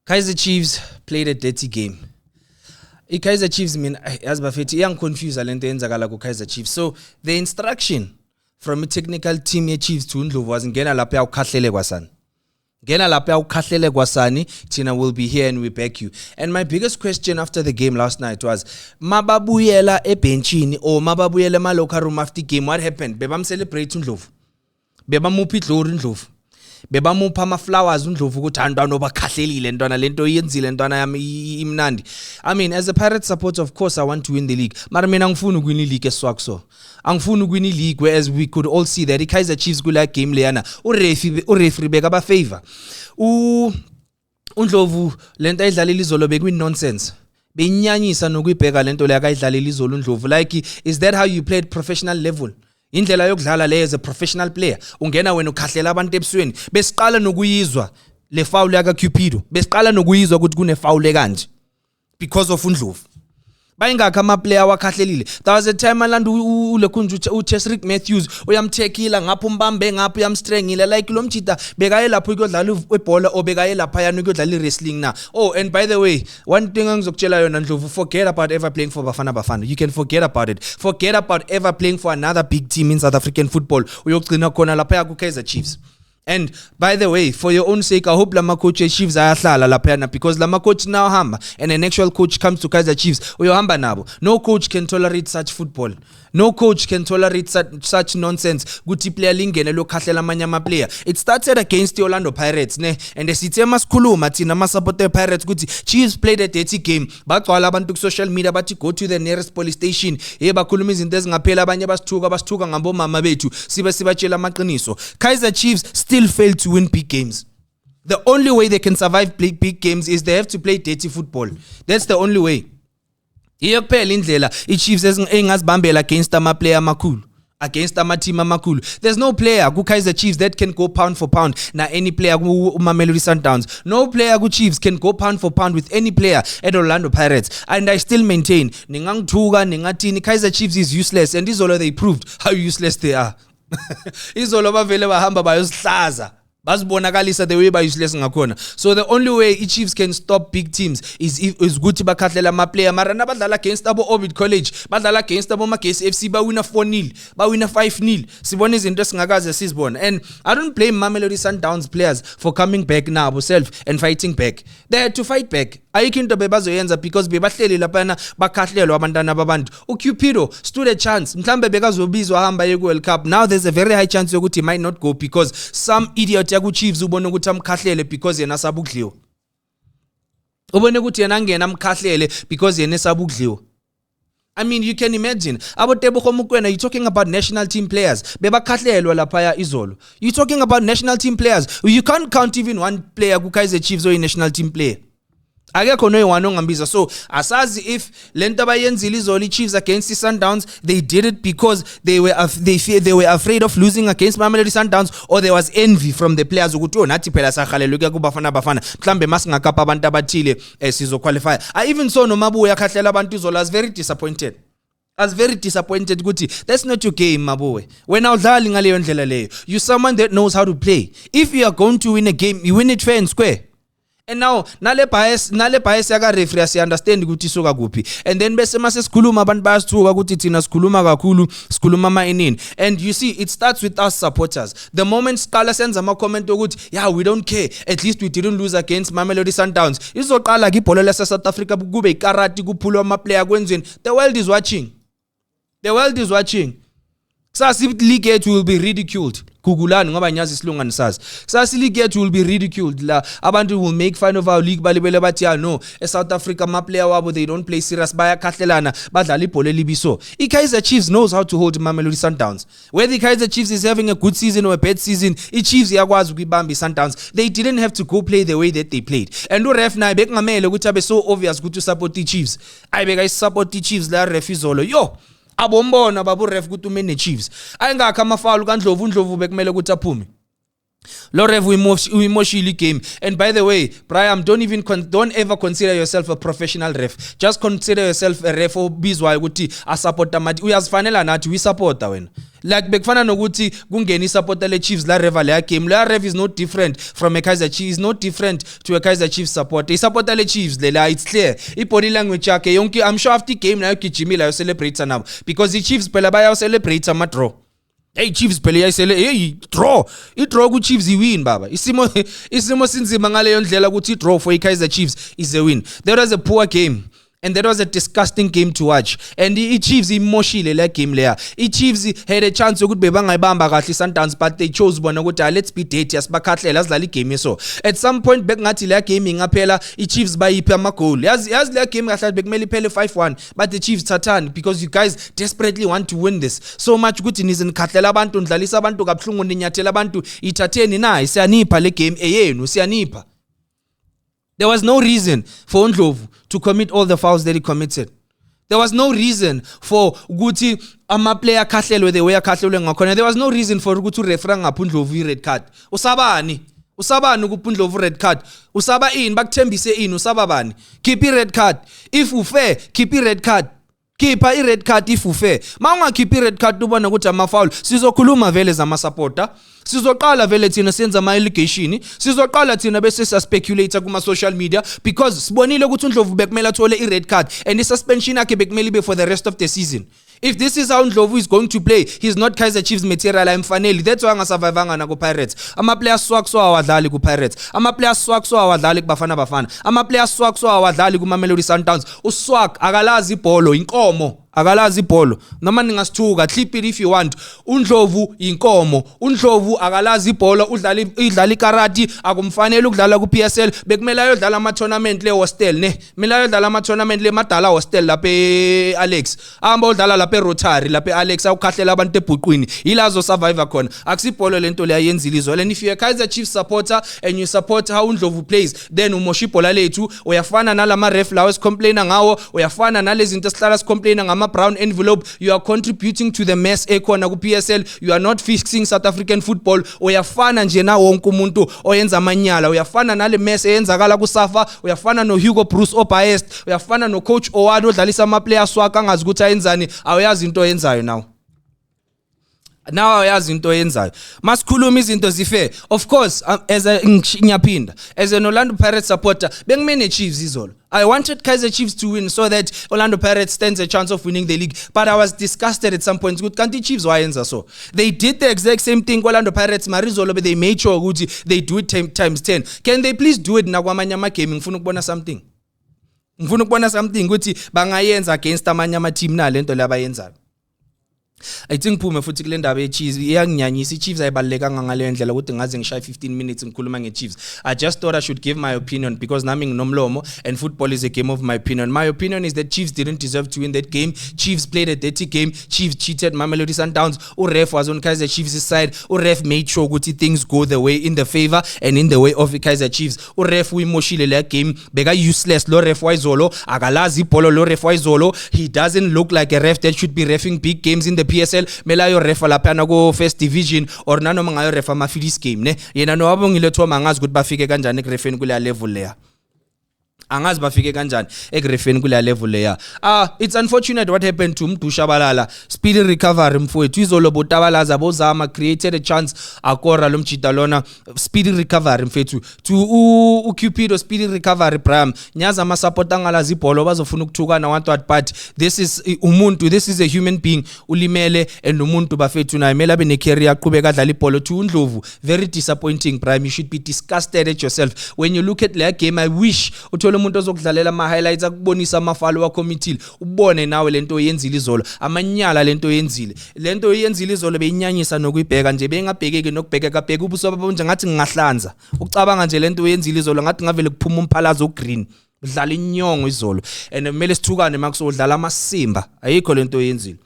Kaizer Chiefs played a dirty game. Kaizer Chiefs as bafethi iyangiconfuse lento eyenzakala ku Kaizer Chiefs. So the instruction from a technical team ye Chiefs to uNdlovu was ngena lapha uyakhahlele kwasani. Ngena lapha uyakhahlele kwasani, Tina will be here and we back you. And my biggest question after the game last night was mababuyela ebenchini or mababuyela ema locker room after game, what happened? Bebam celebrate uNdlovu. Bebamuphi idlori uNdlovu. Bebamupha ama flowers uNdlovu ukuthi antwana obakhahlelile ntwana lento yenzile ntwana yami imnandi. I mean, as a Pirates supporter, of course I want to win the league. Mara mina ngifuna ukuwina ileague eswakso. Angifuna ukuwina ileague, whereas we could all see that iKaizer Chiefs kula game leyana ureferee bekaba favor. uNdlovu lento ayidlalela izolo bekwin nonsense. Beyinyanyisa nokuyibheka lento le akayidlalela izolo uNdlovu. Like, is that how you play at professional level? Indlela yokudlala le as a professional player ungena wena ukhahlela abantu ebusweni besiqala nokuyizwa le foul yaka Cupido besiqala nokuyizwa ukuthi kune foul kanje because of uNdlovu bayingakho ama player wakhahlelile. There was a time Malanda ulekhunja uChesrick Matthews uyamthekila ngapha umbambe ngapha uyamstrengile like lo mjida bekaye lapho ukudlala ibhola obekaye lapha yana ukudlala iwrestling na. Oh, and by the way, one thing engizokutshela yona Ndlovu, forget about ever playing for Bafana Bafana. You can forget about it. Forget about ever playing for another big team in South African football. Uyogcina khona lapha ku Kaizer Chiefs. And by the way, for your own sake, I hope Lama coach Chiefs ayahlala laphana, because Lama coach now hamba and an actual coach comes to Kaizer Chiefs uyohamba nabo. No coach can tolerate such football. No coach can tolerate such nonsense. Guti player lingene lo khahlela amanye ama player. It started against the Orlando Pirates ne, and esithe masikhuluma thina ama supporter Pirates guti Chiefs played a dirty game. Bagcwala abantu ku social media bathi go to the nearest police station. Bakhuluma izinto ezingaphela abanye basithuka ngabo mama bethu sibe sibatshela amaqiniso. Kaizer Chiefs still fail to win big games. The only way they can survive big games is they have to play dirty football. That's the only way. Iyokuphela indlela iChiefs engazibambela against ama player amakhulu, against ama team amakhulu. There's no player ku Kaizer Chiefs that can go pound for pound na any player ku Mamelodi Sundowns. No player ku Chiefs can go pound for pound with any player at Orlando Pirates. And I still maintain ningangithuka ningathini Kaizer Chiefs is useless, and izolo they proved how useless they are. Izolo bavele bahamba bayosihlaza bazibonakalisa the way ba useless ngakhona. So the only way iChiefs can stop big teams is ukuthi bakhahlela ama player. Mara nabadlala against abo Ovid College, badlala against abo Magesi FC ba wina 4-0, ba wina 5-0. Sibona izinto esingakaze sizibona. And I don't blame Mamelodi Sundowns players for coming back now self and fighting back. They had to fight back. Ayikho into bebazoyenza because bebahleli lapha bakhahlelwa abantwana babantu. uCupido stood a chance. Mhlambe bekazobizwa hamba ye World Cup. Now there's a very high chance yokuthi he might not go because some idiot yaku Chiefs ubone ukuthi amkhahlele because yena sabukudliwa. Ubone ukuthi yena ngena amkhahlele because yena sabukudliwa. I mean, you can imagine. Abotebogo Mokoena, you're talking about national team players. Bebakhahlelwa lapha izolo. You're talking about national team players. You can't count even one player ku Kaizer Chiefs or a national team player. Akekho noyone ongambiza. So asazi if lento bayenzile izolo Chiefs against the Sundowns, they did it because they were afraid of losing against Mamelodi Sundowns, or there was envy from the players ukuthi oh nathi phela sahalelwe kuya kuBafana Bafana mhlambe masingakapha abantu abathile sizo qualify. I even saw noMabuya khahlela abantu izolo. I was very disappointed. Ukuthi that's not your game Mabuwe. When awudlali ngaleyo ndlela leyo, you someone that knows how to play. If you are going to win a game, you win it fair and square. And now nale bias yaka referee si understand ukuthi isoka kuphi, and then bese mase sikhuluma abantu bayasithuka ukuthi thina sikhuluma kakhulu sikhuluma ama inini. And you see, it starts with us supporters. The moment siqala senza ama comment ukuthi yeah, we don't care, at least we didn't lose against Mamelodi Sundowns, izoqala ke ibhola lase South Africa kube ikarati kuphulwa ama player kwenzweni. The world is watching. Kusasa league yethu will be ridiculed. Kugulani ngoba nyazi isilungani sazi. Kusasa league yethu will be ridiculed. La abantu will make fun of our league balibele bathi no, South Africa ma player wabo they don't play serious, bayakhahlelana badlala ibhola elibiso. iKaizer Chiefs knows how to hold Mamelodi Sundowns. Whether iKaizer Chiefs is having a good season or a bad season, iChiefs yakwazi ukubamba Sundowns. They didn't have to go play the way that they played. And uref naye bekungamele ukuthi abe so obvious ukuthi support iChiefs. Ayibeka support iChiefs la ref izolo. Yo, abombona babu ref ukuthi umene Chiefs ayingakho amafoul kaNdlovu bekumele ukuthi aphume. Lo ref uimoshile game. And by the way, Brian, don't ever consider yourself a professional ref. Just consider yourself a ref obizwayo ukuthi a supporter mathi uyazifanela nathi we supporter wena. like bekufana nokuthi kungena isupporter le Chiefs la Rev le game la Rev is not different from a Kaizer Chiefs, not different to a Kaizer Chiefs supporter. Isupporter le Chiefs lela, it's clear I body language yakhe yonke. I'm sure after game nayo gijimila yo celebrate nabo because the Chiefs phela baya celebrate ama draw. Hey Chiefs phela yayisele hey draw I-draw ku Chiefs I-win baba isimo sinzima ngaleyo ndlela ukuthi I-draw for i-Kaizer Chiefs is a win. That was a poor game and that was a disgusting game to watch, and i-Chiefs imoshile la game leya. I-Chiefs had a chance ukuthi bebangayibamba kahle Sundowns but they chose bona ukuthi let's be dirty asibakhahlela asidlala igame so at some point bekungathi la game ingaphela i-Chiefs bayiphe ama goal. Yazi la game kahle bekumele iphele 5-1 but the Chiefs thathani because you guys desperately want to win this so much ukuthi nizinkhahlela abantu ndlalisa abantu kabhlungu ninyathela abantu ithatheni na siyanipha le game eyenu siyanipha. There was no reason for Ndlovu to commit all the fouls that he committed. There was no reason for ukuthi ama player khahlelwe the way akhahlelwe ngakhona. There was no reason for ukuthi ureferee ngapha Ndlovu I red card. Usabani ukupha Ndlovu red card. Usaba ini bakuthembise ini usaba bani? Keep I red card. If ufair, keep I red card. Keep I red card if ufair. Mawunga keep I red card ubona ukuthi ama foul sizokhuluma vele zama supporter. Sizoqala vele thina senza ama allegation, sizoqala thina bese speculate kuma social media because sibonile ukuthi uNdlovu bekumele athole I red card and I suspension yakhe bekumele be for the rest of the season. If this is how Ndlovu is going to play, he's not Kaizer Chiefs material ayimfanele. That's why angasurvivanga na ku Pirates. Ama players swak so awadlali ku Pirates. Ama players swak so awadlali ku Bafana. Ama players swak so awadlali ku Mamelodi Sundowns. Uswak akalazi ibholo inkomo. Akalazi ibholo noma ningasithuka clip it if you want. uNdlovu inkomo, uNdlovu akalazi ibholo, udlala ikarati, akumfanele ukudlala ku PSL, bekumele ayodlala ama tournament le hostel ne, kumele ayodlala ama tournament le madala hostel lapha Alex, ahamba udlala lapha Rotary lapha Alex awukhahlela abantu ebhuqwini, ilazo survivor khona. Akusibholo lento le ayenzile izolo. And if you're a Kaizer Chiefs supporter and you support how uNdlovu plays, then umosha ibhola lethu, uyafana nalama ref lawo esicomplaina ngawo, uyafana nalezi zinto esihlala sicomplaina ngama brown envelope. You are contributing to the mess ekhona ku PSL. You are not fixing South African football. Uyafana nje na wonke umuntu oyenza amanyala, uyafana nale mess eyenzakala ku Safa, uyafana no Hugo Bruce obiased, uyafana no coach Owado odlalisa ama players wakhe angazi ukuthi ayenzani, awuyazi into oyenzayo now. Now ayazi into oyenzayo. Masikhuluma izinto zifair. Of course, as a ngiyaphinda, as an Orlando Pirates supporter, bengimene Chiefs izolo. I wanted Kaizer Chiefs to win so that Orlando Pirates stands a chance of winning the league. But I was disgusted at some points. Good kanti Chiefs wayenza so. They did the exact same thing Orlando Pirates marizolo, but they made sure ukuthi they do it times 10. Can they please do it nakwamanye ama game? Ngifuna ukubona something. Ngifuna ukubona something ukuthi bangayenza against amanye ama team na lento labayenzayo. I think Puma futhi kule ndaba yeChiefs iyanginyanyisa. iChiefs ayibalekanga ngale ndlela ukuthi ngaze ngishaya 15 minutes ngikhuluma ngeChiefs. I just thought I should give my opinion because nami nginomlomo and football is a game of my opinion. My opinion is that Chiefs didn't deserve to win that game. Chiefs played a dirty game. Chiefs cheated Mamelodi Sundowns. Uref was on Kaizer Chiefs' side. Uref made sure ukuthi things go the way in the favor and in the way of Kaizer Chiefs. Uref uyimoshile le game. Beka useless lo ref wayizolo. Akalazi ibholo lo ref wayizolo. He doesn't look like a ref that should be refing big games in the PSL. Melayo refa lapha na ku first division or nanoma ngayo refa ama Phillies game ne, yena no wabongilethwa mangazi ukuthi bafike kanjani egrefeni kule level leya. Angazi bafike kanjani egrefeni kule level leya. It's unfortunate what happened to Mdushabalala. Speedy recovery mfowethu izolo botabalaza bozama created a chance akora lo mjita lona. Speedy recovery mfethu to Cupido speedy recovery Bram. Nyaza ama supporter ngalazi ibholo bazofuna ukuthuka na want what, but this is umuntu, this is a human being ulimele and umuntu bafethu naye mela bene career aqhubeka adlala ibholo to uNdlovu. Very disappointing Bram. You should be disgusted at yourself when you look at that game. I wish uthole umuntu ozokudlalela ama highlights akubonisa amafalo wa committee ubone nawe lento yenzile izolo, amanyala lento yenzile izolo beyinyanyisa nokuyibheka nje bengabhekeki nokubhekeka bheka ubuso babo nje ngathi ngingahlanza ucabanga nje lento yenzile izolo ngathi ngavele kuphuma umphalazo ogreen udlala inyongo izolo and kumele sithukane makusodlala amasimba ayikho lento yenzile.